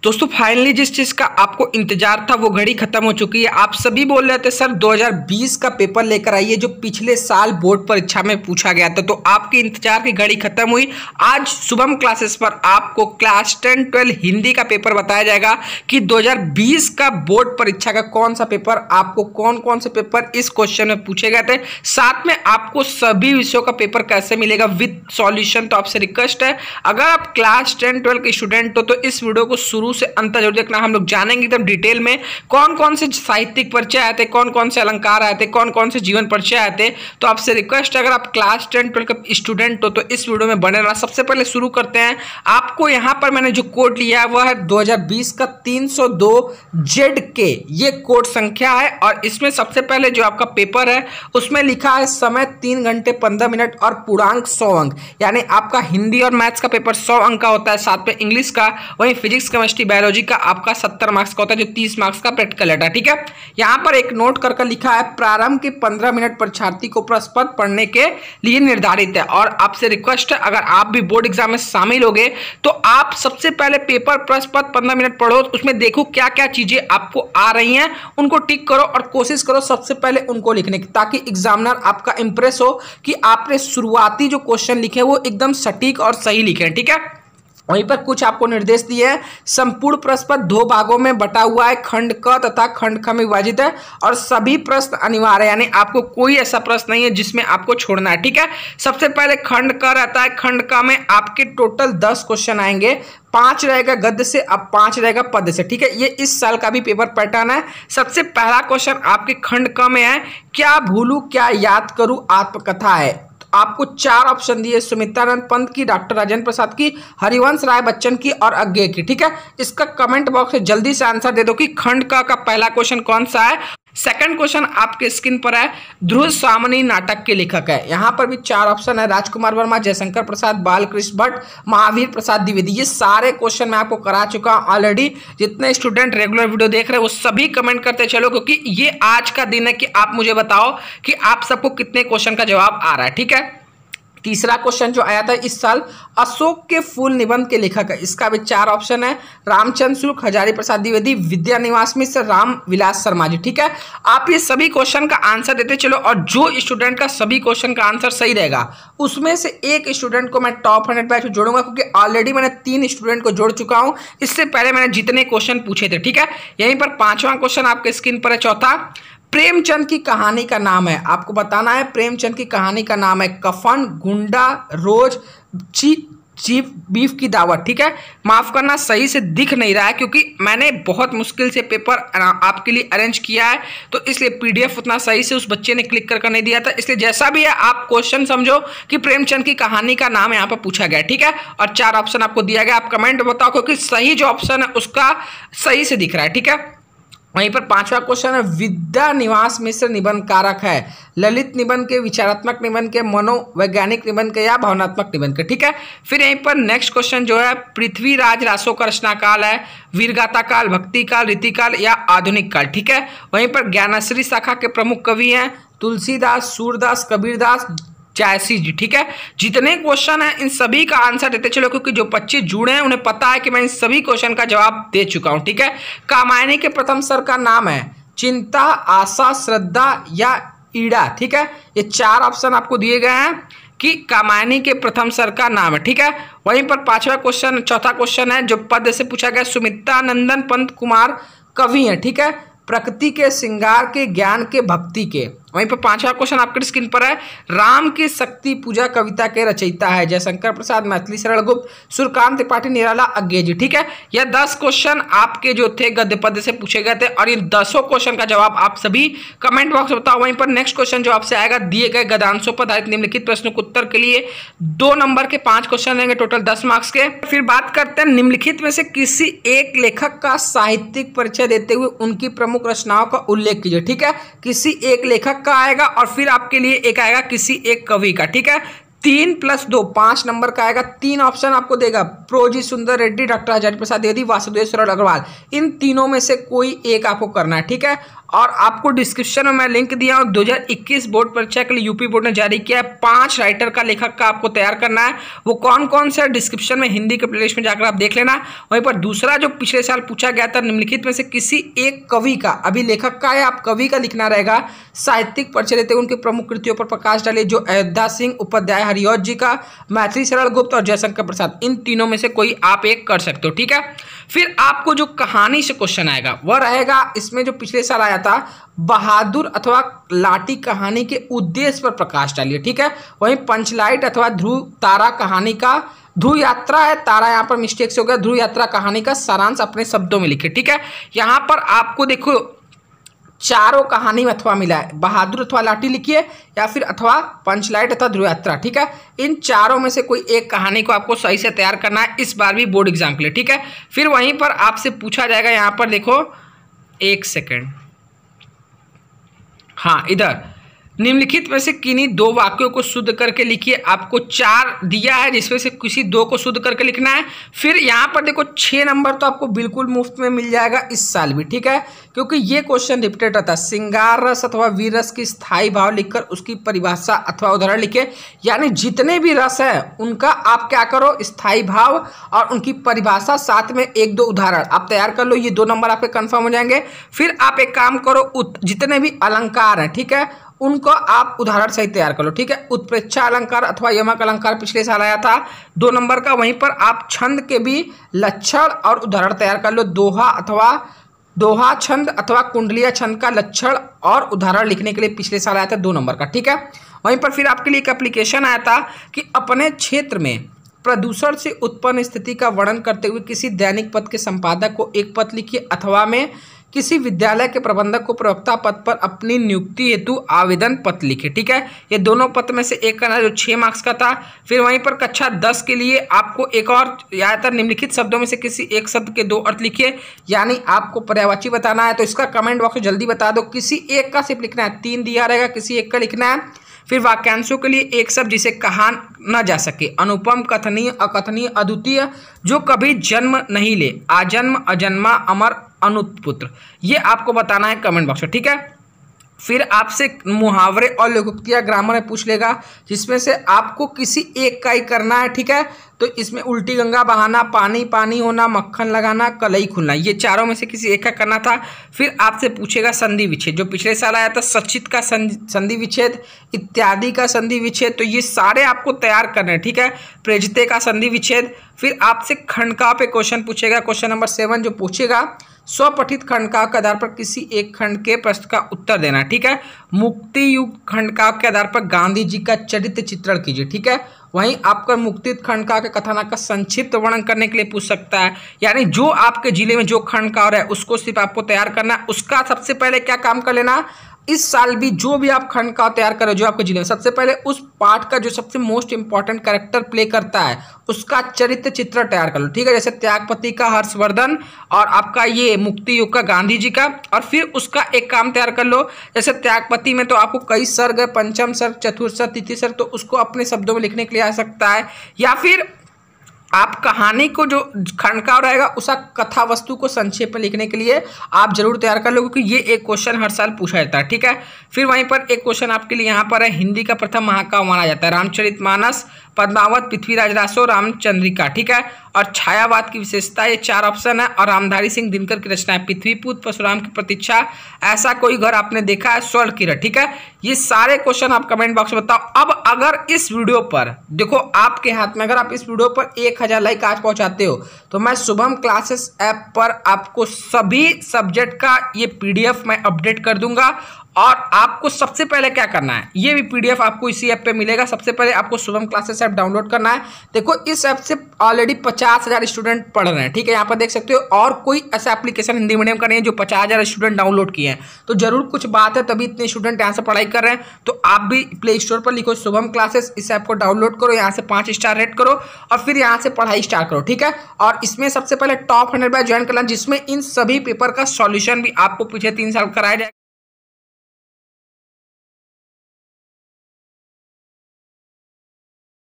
दोस्तों फाइनली जिस चीज़ का आपको इंतजार था वो घड़ी खत्म हो चुकी है। आप सभी बोल रहे थे सर 2020 का पेपर लेकर आइए जो पिछले साल बोर्ड परीक्षा में पूछा गया था, तो आपके इंतजार की घड़ी खत्म हुई। आज शुभम क्लासेस पर आपको क्लास 10 12 हिंदी का पेपर बताया जाएगा कि 2020 का बोर्ड परीक्षा का कौन सा पेपर, आपको कौन कौन से पेपर इस क्वेश्चन में पूछे गए थे, साथ में आपको सभी विषयों का पेपर कैसे मिलेगा विद सॉल्यूशन। तो आपसे रिक्वेस्ट है, अगर आप क्लास 10 12 के स्टूडेंट हो तो इस वीडियो को शुरू से अंत जरूर देखना। हम लोग जानेंगे एकदम डिटेल में कौन कौन से साहित्यिक परिचय आए थे, कौन कौन से अलंकार आए थे, कौन कौन से जीवन परिचय आए थे। तो आपसे रिक्वेस्ट है, अगर आप क्लास 10 12 के स्टूडेंट हो तो इस वीडियो में बने रहना। सबसे पहले शुरू करते हैं। आपको यहां पर मैंने जो कोड लिया है वह है 2020 का 302 ZK, ये कोड संख्या है। और इसमें सबसे पहले जो आपका पेपर है उसमें लिखा है समय 3 घंटे 15 मिनट और पूर्णांक 100 अंक, यानी आपका हिंदी और मैथ्स का पेपर 100 अंक का होता है, साथ में इंग्लिश का, वहीं फिजिक्स केमिस्ट्री बायोलॉजी का आपका 70 मार्क्स का होता है, जो 30 मार्क्स का प्रैक्टिकल है। ठीक है, यहां पर एक नोट करके लिखा है प्रारंभ के 15 मिनट परीक्षार्थी को प्रश्न पत्र पढ़ने के लिए निर्धारित है। और आपसे रिक्वेस्ट है, अगर आप भी बोर्ड एग्जाम में शामिल होगे तो आप सबसे पहले पेपर प्रश्न पत्र 15 मिनट पढ़ो, उसमें देखो क्या क्या चीजें आपको आ रही हैं, उनको टिक करो और कोशिश करो सबसे पहले उनको लिखने की, ताकि एग्जामिनर आपका इंप्रेस हो कि आपने शुरुआती जो क्वेश्चन लिखे वो एकदम सटीक और सही लिखे। ठीक है, वहीं पर कुछ आपको निर्देश दिए हैं। संपूर्ण प्रश्न पत्र 2 भागों में बटा हुआ है, खंड क तथा खंड ख में विभाजित है और सभी प्रश्न अनिवार्य है, यानी आपको कोई ऐसा प्रश्न नहीं है जिसमें आपको छोड़ना है। ठीक है, सबसे पहले खंड क रहता है, खंड क में आपके टोटल 10 क्वेश्चन आएंगे, 5 रहेगा गद्य से, अब 5 रहेगा पद्य से। ठीक है, ये इस साल का भी पेपर पैटर्न है। सबसे पहला क्वेश्चन आपके खंड क में है, क्या भूलूं क्या याद करूं आत्मकथा है। आपको 4 ऑप्शन दिए, सुमित्रानंद पंत की, डॉक्टर राजेंद्र प्रसाद की, हरिवंश राय बच्चन की और अज्ञे की। ठीक है, इसका कमेंट बॉक्स में जल्दी से आंसर दे दो कि खंड का पहला क्वेश्चन कौन सा है। सेकंड क्वेश्चन आपके स्क्रीन पर है, ध्रुव सामनी नाटक के लेखक है। यहां पर भी 4 ऑप्शन है, राजकुमार वर्मा, जयशंकर प्रसाद, बालकृष्ण भट्ट, महावीर प्रसाद द्विवेदी। ये सारे क्वेश्चन मैं आपको करा चुका हूं ऑलरेडी। जितने स्टूडेंट रेगुलर वीडियो देख रहे हैं वो सभी कमेंट करते चलो, क्योंकि ये आज का दिन है कि आप मुझे बताओ कि आप सबको कितने क्वेश्चन का जवाब आ रहा है। ठीक है, तीसरा क्वेश्चन जो आया था इस साल, अशोक के फूल निबंध के लेखक है। इसका भी 4 ऑप्शन है, रामचंद्र शुक्ल, हजारी प्रसाद द्विवेदी, विद्या निवास मिश्र, राम विलास शर्मा जी। ठीक है, आप ये सभी क्वेश्चन का आंसर देते चलो, और जो स्टूडेंट का सभी क्वेश्चन का आंसर सही रहेगा उसमें से एक स्टूडेंट को मैं टॉप 100 बैच में जोड़ूंगा, क्योंकि ऑलरेडी मैंने 3 स्टूडेंट को जोड़ चुका हूं, इससे पहले मैंने जितने क्वेश्चन पूछे थे। ठीक है, यहीं पर 5वां क्वेश्चन आपके स्क्रीन पर है, चौथा, प्रेमचंद की कहानी का नाम है। आपको बताना है प्रेमचंद की कहानी का नाम है कफन, गुंडा, रोज, चीफ बीफ की दावत। ठीक है, माफ करना सही से दिख नहीं रहा है क्योंकि मैंने बहुत मुश्किल से पेपर आपके लिए अरेंज किया है, तो इसलिए पीडीएफ उतना सही से उस बच्चे ने क्लिक करके नहीं दिया था। इसलिए जैसा भी है आप क्वेश्चन समझो कि प्रेमचंद की कहानी का नाम यहाँ पर पूछा गया। ठीक है, और 4 ऑप्शन आपको दिया गया, आप कमेंट बताओ क्योंकि सही जो ऑप्शन है उसका सही से दिख रहा है। ठीक है, वहीं पर 5वां क्वेश्चन है, विद्या निवास मिश्र निबंध कारक है, ललित निबंध के, विचारात्मक निबंध के, मनोवैज्ञानिक निबंध के या भावनात्मक निबंध के। ठीक है, फिर यहीं पर नेक्स्ट क्वेश्चन जो है, पृथ्वीराज रासो का रचना काल है, वीरगाथा काल, भक्ति काल, रीतिकाल या आधुनिक काल। ठीक है, वहीं पर ज्ञानश्री शाखा के प्रमुख कवि हैं तुलसीदास, सूरदास, कबीरदास, जयसी जी। ठीक है, जितने क्वेश्चन हैं इन सभी का आंसर देते चलो, क्योंकि जो 25 जुड़े हैं उन्हें पता है कि मैं इन सभी क्वेश्चन का जवाब दे चुका हूं। ठीक है, कामायनी के प्रथम सर का नाम है चिंता, आशा, श्रद्धा या ईड़ा। ठीक है, ये 4 ऑप्शन आपको दिए गए हैं कि कामायनी के प्रथम सर का नाम है। ठीक है, वहीं पर 5वां क्वेश्चन, चौथा क्वेश्चन है जो पद से पूछा गया, सुमित्रानंदन पंत कुमार कवि है। ठीक है, प्रकृति के, श्रृंगार के, ज्ञान के, भक्ति के। वहीं पर 5वां क्वेश्चन आपके स्क्रीन पर है, राम की शक्ति पूजा कविता के रचयिता है, जयशंकर प्रसाद, मैथिली शरण गुप्त, सूर्यकांत त्रिपाठी, निराला, अज्ञे जी। ठीक है, यह 10 क्वेश्चन आपके जो थे गद्य पद्य से पूछे गए थे, और इन 10 क्वेश्चन का जवाब आप सभी कमेंट बॉक्स में बताओ। वहीं पर नेक्स्ट क्वेश्चन जो आपसे आएगा, दिए गए गद्यांशों पर आधारित निम्नलिखित प्रश्नों के उत्तर के लिए 2 नंबर के 5 क्वेश्चन रहेंगे, टोटल 10 मार्क्स के। फिर बात करते हैं निम्नलिखित में से किसी एक लेखक का साहित्यिक परिचय देते हुए उनकी प्रमुख रचनाओं का उल्लेख कीजिए। ठीक है, किसी एक लेखक का आएगा और फिर आपके लिए एक आएगा किसी एक कवि का। ठीक है, 3 + 2 5 नंबर का आएगा। 3 ऑप्शन आपको देगा, प्रोजी सुंदर रेड्डी, डॉक्टर हजारी प्रसाद द्विवेदी, वासुदेव शरण अग्रवाल। इन तीनों में से कोई एक आपको करना है। ठीक है, और आपको डिस्क्रिप्शन में मैं लिंक दिया हूँ। 2021 बोर्ड परीक्षा के लिए यूपी बोर्ड ने जारी किया है 5 राइटर का लेखक का आपको तैयार करना है। वो कौन कौन से डिस्क्रिप्शन में हिंदी के प्लेलिस्ट में जाकर आप देख लेना। वहीं पर दूसरा जो पिछले साल पूछा गया था, निम्नलिखित में से किसी एक कवि का, अभी लेखक का है, आप कवि का लिखना रहेगा, साहित्यिक परिचय देते हुए उनकी प्रमुख कृतियों पर प्रकाश डालिए। जो अयोध्या सिंह उपाध्याय हरिऔध जी का, मैथिली शरण गुप्त और जयशंकर प्रसाद, इन तीनों में से कोई आप एक कर सकते हो। ठीक है। फिर आपको जो कहानी से क्वेश्चन आएगा वह रहेगा, इसमें जो पिछले साल आया था, बहादुर अथवा लाठी कहानी के उद्देश्य पर प्रकाश डालिए। ठीक है। वहीं पंचलाइट अथवा ध्रुव तारा कहानी का, ध्रुव यात्रा है, तारा यहाँ पर मिस्टेक से हो गया, ध्रुव यात्रा कहानी का सारांश अपने शब्दों में लिखे। ठीक है। यहाँ पर आपको देखो चारों कहानी में अथवा मिला है, बहादुर अथवा लाठी लिखिए या फिर अथवा पंचलाइट अथवा ध्रुव यात्रा। ठीक है। इन चारों में से कोई एक कहानी को आपको सही से तैयार करना है इस बार भी बोर्ड एग्जाम के लिए। ठीक है। फिर वहीं पर आपसे पूछा जाएगा, यहाँ पर देखो, एक सेकेंड, हाँ इधर, निम्नलिखित में से किन्हीं 2 वाक्यों को शुद्ध करके लिखिए। आपको 4 दिया है जिसमें से किसी 2 को शुद्ध करके लिखना है। फिर यहाँ पर देखो 6 नंबर तो आपको बिल्कुल मुफ्त में मिल जाएगा इस साल भी। ठीक है। क्योंकि ये क्वेश्चन रिपीटेड रहता है। श्रृंगार रस अथवा वीर रस की स्थायी भाव लिखकर उसकी परिभाषा अथवा उदाहरण लिखे। यानी जितने भी रस है उनका आप क्या करो, स्थायी भाव और उनकी परिभाषा, साथ में 1-2 उदाहरण आप तैयार कर लो। ये 2 नंबर आपके कन्फर्म हो जाएंगे। फिर आप एक काम करो, जितने भी अलंकार हैं, ठीक है, उनको आप उदाहरण सही तैयार कर लो। ठीक है। उत्प्रेक्षा अलंकार अथवा यमक अलंकार पिछले साल आया था 2 नंबर का। वहीं पर आप छंद के भी लक्षण और उदाहरण तैयार कर लो। दोहा छंद अथवा कुंडलिया छंद का लक्षण और उदाहरण लिखने के लिए पिछले साल आया था 2 नंबर का। ठीक है। वहीं पर फिर आपके लिए एक एप्लीकेशन आया था कि अपने क्षेत्र में प्रदूषण से उत्पन्न स्थिति का वर्णन करते हुए किसी दैनिक पत्र के संपादक को एक पत्र लिखिए, अथवा में किसी विद्यालय के प्रबंधक को प्रवक्ता पद पर अपनी नियुक्ति हेतु आवेदन पत्र लिखे। ठीक है। ये दोनों पत्र में से एक करना जो 6 मार्क्स का था। फिर वहीं पर कक्षा 10 के लिए आपको एक और आया था, निम्नलिखित शब्दों में से किसी एक शब्द के 2 अर्थ लिखिए। यानी आपको पर्यायवाची बताना है, तो इसका कमेंट बॉक्स में जल्दी बता दो। किसी एक का सिर्फ लिखना है, 3 दिया रहेगा, किसी एक का लिखना है। फिर वाक्यांशों के लिए एक शब्द जिसे कहा न जा सके, अनुपम, कथनीय, अकथनीय, अद्वितीय, जो कभी जन्म नहीं ले, आजन्म, अजन्मा, अमर, अनुत्पुत्र, ये आपको बताना है कमेंट बॉक्स में। ठीक है। फिर आपसे मुहावरे और लोकोक्तियाँ ग्रामर में पूछ लेगा, जिसमें से आपको किसी एक का ही करना है। ठीक है। तो इसमें उल्टी गंगा बहाना, पानी पानी होना, मक्खन लगाना, कलई खुलना, ये चारों में से किसी एक का करना था। फिर आपसे पूछेगा संधि विच्छेद, जो पिछले साल आया था, सचित का संधि विच्छेद, इत्यादि का संधि विच्छेद, तो ये सारे आपको तैयार करने हैं। ठीक है। प्रेजिते का संधि विच्छेद। फिर आपसे खंडकाव्य पे क्वेश्चन पूछेगा, क्वेश्चन नंबर 7 जो पूछेगा, स्वपठित खंडकाव्य के आधार पर किसी एक खंड के प्रश्न का उत्तर देना। ठीक है। मुक्ति युग खंडकाव्य के आधार पर गांधी जी का चरित्र चित्रण कीजिए। ठीक है। वहीं आपका मुक्ति खंडकाव्य के कथानक का संक्षिप्त वर्णन करने के लिए पूछ सकता है। यानी जो आपके जिले में जो खंडकाव्य है उसको सिर्फ आपको तैयार करना है। उसका सबसे पहले क्या काम कर लेना, इस साल भी जो भी आप खंडकाव्य तैयार करो जो आपके जिले में, सबसे पहले उस पार्ट का जो सबसे मोस्ट इंपॉर्टेंट कैरेक्टर प्ले करता है उसका चरित्र चित्र तैयार कर लो। ठीक है। जैसे त्यागपति का हर्षवर्धन और आपका ये मुक्ति युग का गांधी जी का। और फिर उसका एक काम तैयार कर लो, जैसे त्यागपति में तो आपको कई सर्ग है, पंचम सर्ग, चतुर्थ सर्ग, तृतीय सर्ग, तो उसको अपने शब्दों में लिखने के लिए आ सकता है। या फिर आप कहानी को जो खंडकाव्य रहेगा उसका कथा वस्तु को संक्षेप में लिखने के लिए आप जरूर तैयार कर लो, क्योंकि ये एक क्वेश्चन हर साल पूछा जाता है। ठीक है। फिर वहीं पर एक क्वेश्चन आपके लिए यहाँ पर है, हिंदी का प्रथम महाकाव्य माना जाता है रामचरितमानस, पद्मावत, पृथ्वीराज रासो, रामचंद्रिका। ठीक है। और छायावाद की विशेषता, ये 4 ऑप्शन है। और रामधारी सिंह दिनकर की रचना है, पृथ्वीपुत्र, परशुराम की प्रतीक्षा, ऐसा कोई घर आपने देखा है, स्वर्ण किरण। ठीक है। ये सारे क्वेश्चन आप कमेंट बॉक्स में बताओ। अब अगर इस वीडियो पर देखो आपके हाथ में, अगर आप इस वीडियो पर 1000 लाइक आज पहुंचाते हो तो मैं शुभम क्लासेस ऐप पर आपको सभी सब्जेक्ट का ये PDF मैं अपडेट कर दूंगा। और आपको सबसे पहले क्या करना है, ये भी PDF आपको इसी ऐप पे मिलेगा। सबसे पहले आपको शुभम क्लासेस ऐप डाउनलोड करना है। देखो इस ऐप से ऑलरेडी 50,000 स्टूडेंट पढ़ रहे हैं। ठीक है। यहाँ पर देख सकते हो, और कोई ऐसा एप्लीकेशन हिंदी मीडियम का नहीं है जो 50,000 स्टूडेंट डाउनलोड किए हैं। तो जरूर कुछ बात है, तभी इतने स्टूडेंट यहाँ से पढ़ाई कर रहे हैं। तो आप भी प्ले स्टोर पर लिखो शुभम क्लासेस, इस ऐप को डाउनलोड करो, यहाँ से 5 स्टार रेट करो और फिर यहाँ से पढ़ाई स्टार्ट करो। ठीक है। और इसमें सबसे पहले टॉप 100 बैच ज्वाइन करना, जिसमें इन सभी पेपर का सॉल्यूशन भी आपको पिछले 3 साल कराया जाए।